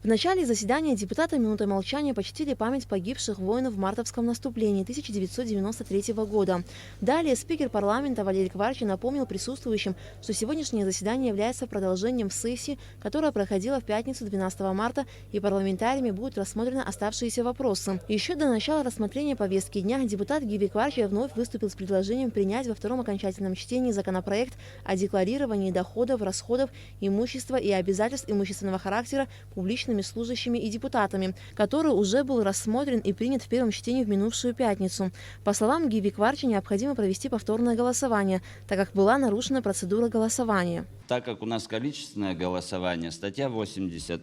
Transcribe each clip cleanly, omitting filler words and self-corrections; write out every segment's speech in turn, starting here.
В начале заседания депутаты минутой молчания почтили память погибших воинов в мартовском наступлении 1993 года. Далее спикер парламента Валерий Кварчи напомнил присутствующим, что сегодняшнее заседание является продолжением сессии, которая проходила в пятницу 12 марта, и парламентариями будут рассмотрены оставшиеся вопросы. Еще до начала рассмотрения повестки дня депутат Гиви Кварчи вновь выступил с предложением принять во втором окончательном чтении законопроект о декларировании доходов, расходов, имущества и обязательств имущественного характера публичными служащими и депутатами, который уже был рассмотрен и принят в первом чтении в минувшую пятницу. По словам Гиви Кварчи, необходимо провести повторное голосование, так как была нарушена процедура голосования. Так как у нас количественное голосование, статья 80,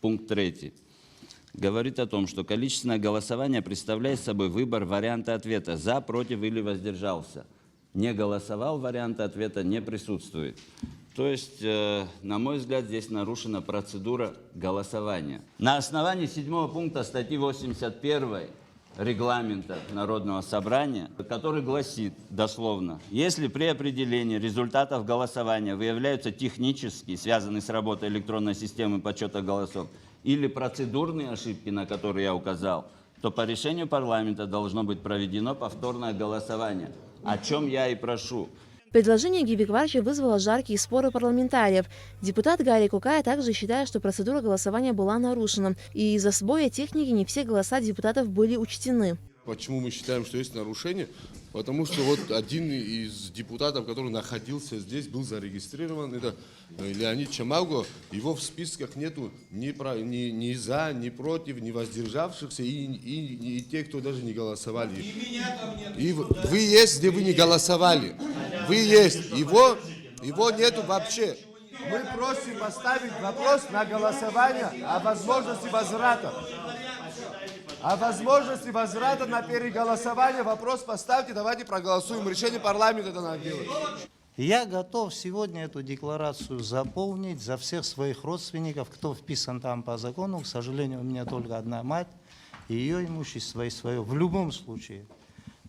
пункт 3, говорит о том, что количественное голосование представляет собой выбор варианта ответа «за», «против» или «воздержался». Не голосовал, варианта ответа не присутствует. То есть, на мой взгляд, здесь нарушена процедура голосования. На основании 7 пункта статьи 81 регламента Народного собрания, который гласит дословно: если при определении результатов голосования выявляются технические, связанные с работой электронной системы подсчета голосов, или процедурные ошибки, на которые я указал, то по решению парламента должно быть проведено повторное голосование, о чем я и прошу. Предложение Гиви Кварчи вызвало жаркие споры парламентариев. Депутат Гарри Кукая также считает, что процедура голосования была нарушена, и из-за сбоя техники не все голоса депутатов были учтены. Почему мы считаем, что есть нарушение? Потому что вот один из депутатов, который находился здесь, был зарегистрирован, это Леонид Чамауго, его в списках нету ни за, ни против, ни воздержавшихся, и те, кто даже не голосовали. И меня там нет. И вы есть, где вы не голосовали. Вы есть. Его нету вообще. Мы просим поставить вопрос на голосование о возможности возврата. О возможности возврата на переголосование вопрос поставьте, давайте проголосуем. Решение парламента это надо делать. Я готов сегодня эту декларацию заполнить за всех своих родственников, кто вписан там по закону. К сожалению, у меня только одна мать, и ее имущество и свое, в любом случае.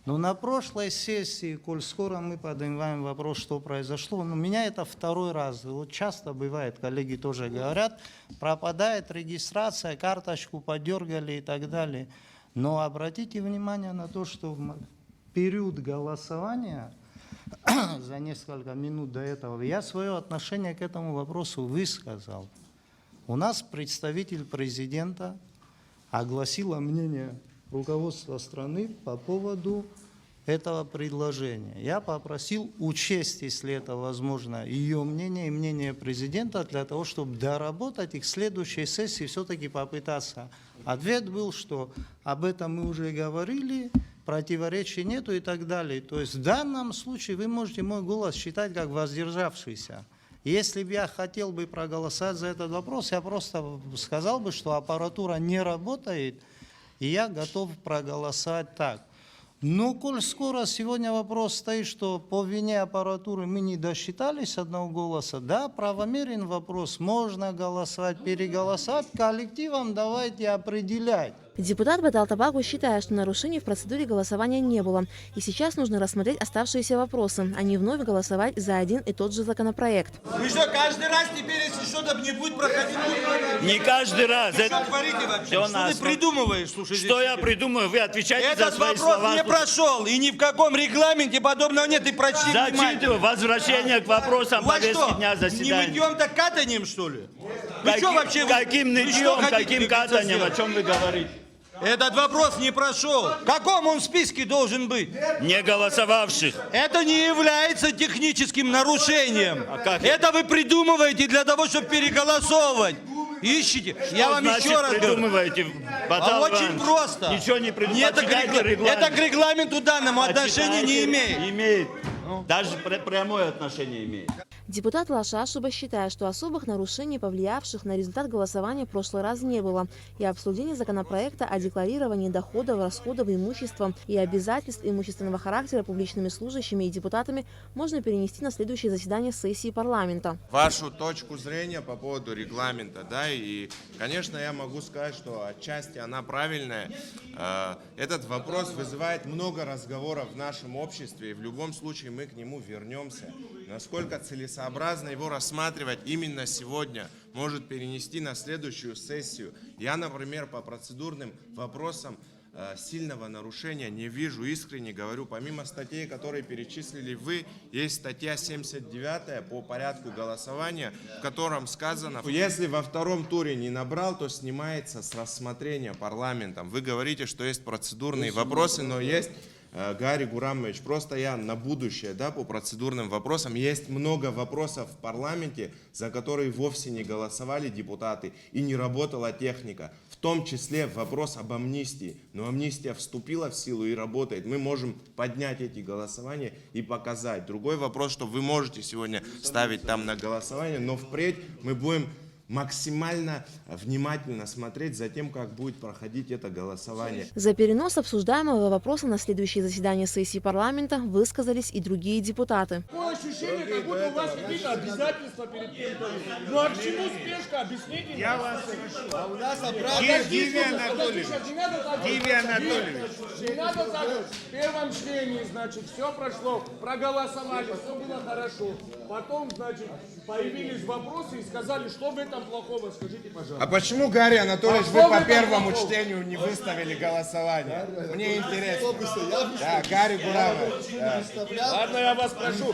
Но на прошлой сессии, коль скоро мы поднимаем вопрос, что произошло, у меня это второй раз. Вот часто бывает, коллеги тоже говорят, пропадает регистрация, карточку подергали и так далее. Но обратите внимание на то, что в период голосования, за несколько минут до этого, я свое отношение к этому вопросу высказал. У нас представитель президента огласила мнение руководства страны по поводу этого предложения. Я попросил учесть, если это возможно, ее мнение и мнение президента для того, чтобы доработать и к следующей сессии все-таки попытаться. Ответ был, что об этом мы уже говорили, противоречий нету и так далее. То есть в данном случае вы можете мой голос считать как воздержавшийся. Если бы я хотел бы проголосовать за этот вопрос, я просто сказал бы, что аппаратура не работает, и я готов проголосовать так. Но коль скоро сегодня вопрос стоит, что по вине аппаратуры мы не досчитались одного голоса, да, правомерен вопрос, можно голосовать, переголосовать, коллективом давайте определять. Депутат Бадалтабагу считает, что нарушений в процедуре голосования не было, и сейчас нужно рассмотреть оставшиеся вопросы, а не вновь голосовать за один и тот же законопроект. Вы что, каждый раз теперь, если что-то не будет проходить? Не каждый раз. Вы что творите вообще? Что ты придумываешь? Слушай, Что я придумаю? Вы отвечаете за этот свои вопрос слова. не прошел, и ни в каком регламенте подобного нет, ты прочти внимательно. Зачем возвращение к вопросам У вас повестки что, дня не заседания? мытьем-то катанием, что ли? Вы что вообще? Каким вы что нытьем, хотите каким добиться катанием, о сделать? чем вы говорите? Этот вопрос не прошел. В каком он списке должен быть? Не голосовавших. Это не является техническим нарушением. как Это вы придумываете для того, чтобы переголосовывать. Ищите. Я вам Значит, еще раз говорю. придумываете, Батал Очень Иванович? просто. Ничего не придумываете. Это к регламенту данному отношения не имеет. Имеет. Даже прямое отношение имеет. Депутат Лашашуба считает, что особых нарушений, повлиявших на результат голосования, в прошлый раз не было, и обсуждение законопроекта о декларировании доходов, расходов, имущества и обязательств имущественного характера публичными служащими и депутатами можно перенести на следующее заседание сессии парламента. Вашу точку зрения по поводу регламента, да, и, конечно, я могу сказать, что отчасти она правильная. Этот вопрос вызывает много разговоров в нашем обществе, и в любом случае мы к нему вернемся. Насколько целесообразно его рассматривать именно сегодня, может перенести на следующую сессию. Я, например, по процедурным вопросам сильного нарушения не вижу, искренне говорю. Помимо статей, которые перечислили вы, есть статья 79 по порядку голосования, в котором сказано, если во втором туре не набрал, то снимается с рассмотрения парламентом. Вы говорите, что есть процедурные вопросы, но есть... Гарри Гурамович, просто я на будущее, да, по процедурным вопросам. Есть много вопросов в парламенте, за которые вовсе не голосовали депутаты и не работала техника. В том числе вопрос об амнистии. Но амнистия вступила в силу и работает. Мы можем поднять эти голосования и показать. Другой вопрос, что вы можете сегодня ставить там на голосование, но впредь мы будем максимально внимательно смотреть за тем, как будет проходить это голосование. За перенос обсуждаемого вопроса на следующее заседание сессии парламента высказались и другие депутаты. Такое ощущение, как будто у вас какие-то обязательства перед кем-то. Ну а к чему спешка? Объясните мне. Я вас прошу. А у нас Гивий Анатольевич. Не надо так вот. В первом чтении, значит, все прошло, проголосовали, все было хорошо. Потом, значит, появились вопросы и сказали, что в этом плохого, скажите, пожалуйста. А почему, Гарри Анатольевич, А вы что по вы первому там чтению не выставили голосование? Мне интересно. Да, Гарри Гурамович. Ладно, я вас прошу.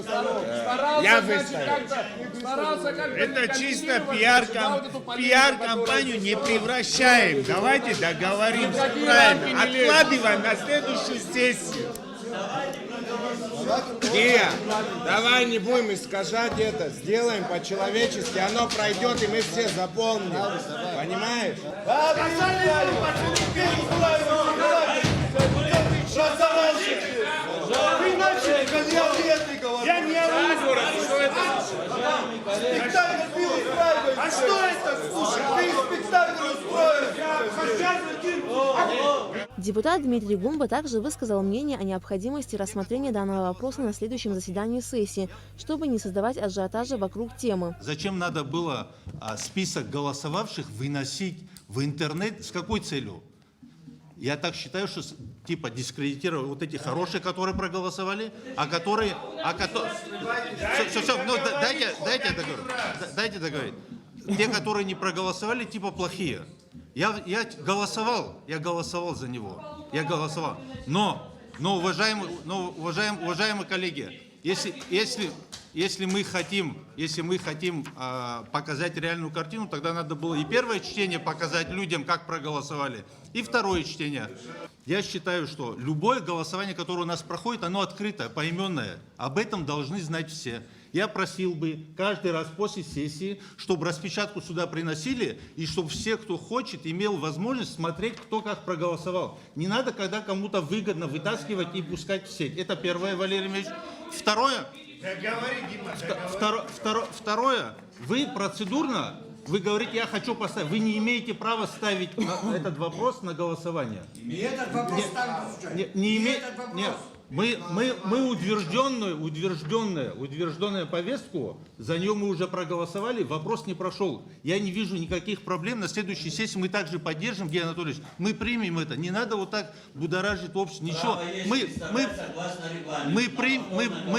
Старался, Я значит, выставил. старался как-то Это не чисто комментировать вот эту полемику, пиар-компанию не превращаем. Давайте договоримся правильно. Откладываем на следующую сессию. Гия, давай не будем искажать это, сделаем по-человечески, оно пройдет и мы все заполним. Понимаешь? Я не ору. А что это? Слушай, ты спектакль Депутат Дмитрий Гумба также высказал мнение о необходимости рассмотрения данного вопроса на следующем заседании сессии, чтобы не создавать ажиотажа вокруг темы. Зачем надо было список голосовавших выносить в интернет? С какой целью? Я так считаю, что типа дискредитировать вот эти хорошие, которые проголосовали, а которые... Все, ну, дайте договорить. Те, которые не проголосовали, типа плохие. Я голосовал за него. Я голосовал. Но уважаемые коллеги, если мы хотим показать реальную картину, тогда надо было и первое чтение показать людям, как проголосовали, и второе чтение. Я считаю, что любое голосование, которое у нас проходит, оно открытое, поименное. Об этом должны знать все. Я просил бы каждый раз после сессии, чтобы распечатку сюда приносили, и чтобы все, кто хочет, имел возможность смотреть, кто как проголосовал. Не надо, когда кому-то выгодно вытаскивать и пускать в сеть. Это первое, Валерий Ильич. Второе, вы процедурно, вы говорите, я хочу поставить, вы не имеете права ставить этот вопрос на голосование. Не этот вопрос Нет. Мы утвержденную повестку, за нее мы уже проголосовали, вопрос не прошел. Я не вижу никаких проблем. На следующей сессии мы также поддержим, Георгий Анатольевич, мы примем это. Не надо вот так будоражить общество. Ничего. Мы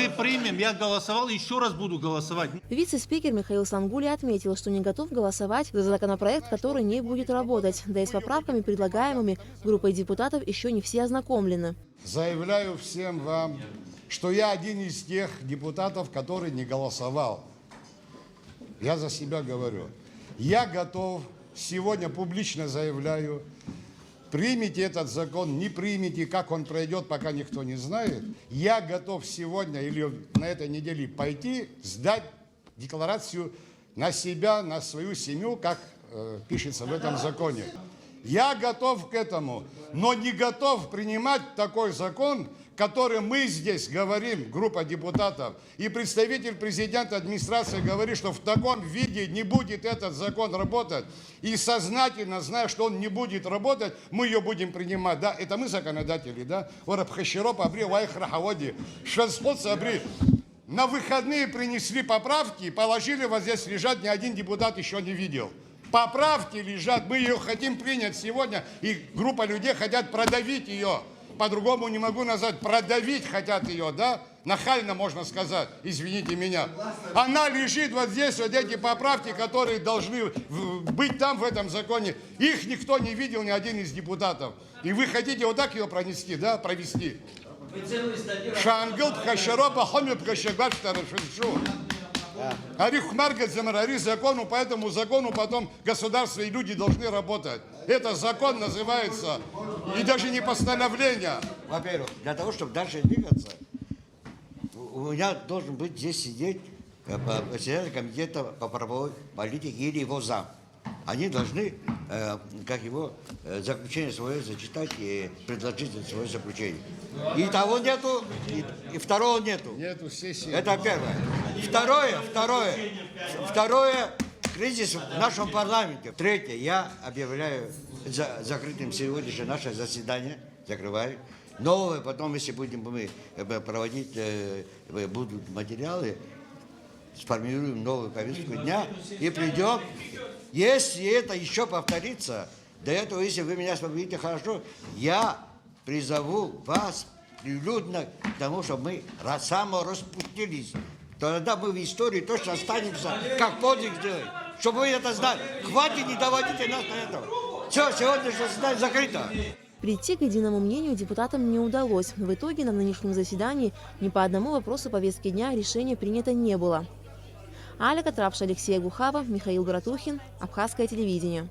примем, я голосовал, еще раз буду голосовать. Вице-спикер Михаил Сангули отметил, что не готов голосовать за законопроект, который не будет работать. Да и с поправками, предлагаемыми группой депутатов, еще не все ознакомлены. Заявляю всем вам, что я один из тех депутатов, который не голосовал. Я за себя говорю. Я готов, сегодня публично заявляю, примите этот закон, не примите, как он пройдет, пока никто не знает. Я готов сегодня или на этой неделе пойти, сдать декларацию на себя, на свою семью, как пишется в этом законе. Я готов к этому, но не готов принимать такой закон, который мы здесь говорим, группа депутатов, и представитель президента администрации говорит, что в таком виде не будет этот закон работать, и сознательно, зная, что он не будет работать, мы ее будем принимать. Да, это мы законодатели, да? На выходные принесли поправки, положили, вот здесь лежат, ни один депутат еще не видел. Поправки лежат, мы ее хотим принять сегодня, и группа людей хотят продавить ее. По-другому не могу назвать, продавить хотят ее, да? нахально можно сказать, извините меня. Она лежит вот здесь, вот эти поправки, которые должны быть там в этом законе. Их никто не видел, ни один из депутатов. И вы хотите вот так ее пронести, да, провести? Шангл Пхашаропа Хомю Пхашагбат Старашиншу. Ари закону, по этому закону потом государство и люди должны работать. Это закон называется, и даже не постановление. Во-первых, для того, чтобы дальше двигаться, у меня должен быть здесь сидеть председатель комитета по правовой политике или его зам. Они должны, как его заключение свое зачитать и предложить свое заключение. И того нету, и второго нету. Нету сессии. Это первое. Второе, кризис в нашем парламенте. Третье, я объявляю закрытым сегодняшнее наше заседание, закрываю. Новое, потом, если будем мы проводить, будут материалы, сформируем новую повестку дня и придем. Если это еще повторится, до этого, если вы меня вспомните хорошо, я призову вас прилюдно к тому, чтобы мы самораспустились. Тогда мы в истории точно останемся, как подвиг сделаем. Чтобы вы это знали. Хватит, не доводите нас до этого. Все, сегодняшнее заседание закрыто. Прийти к единому мнению депутатам не удалось. В итоге на нынешнем заседании ни по одному вопросу повестки дня решения принято не было. Аля Катрапша, Алексей Гухава, Михаил Братухин, Абхазское телевидение.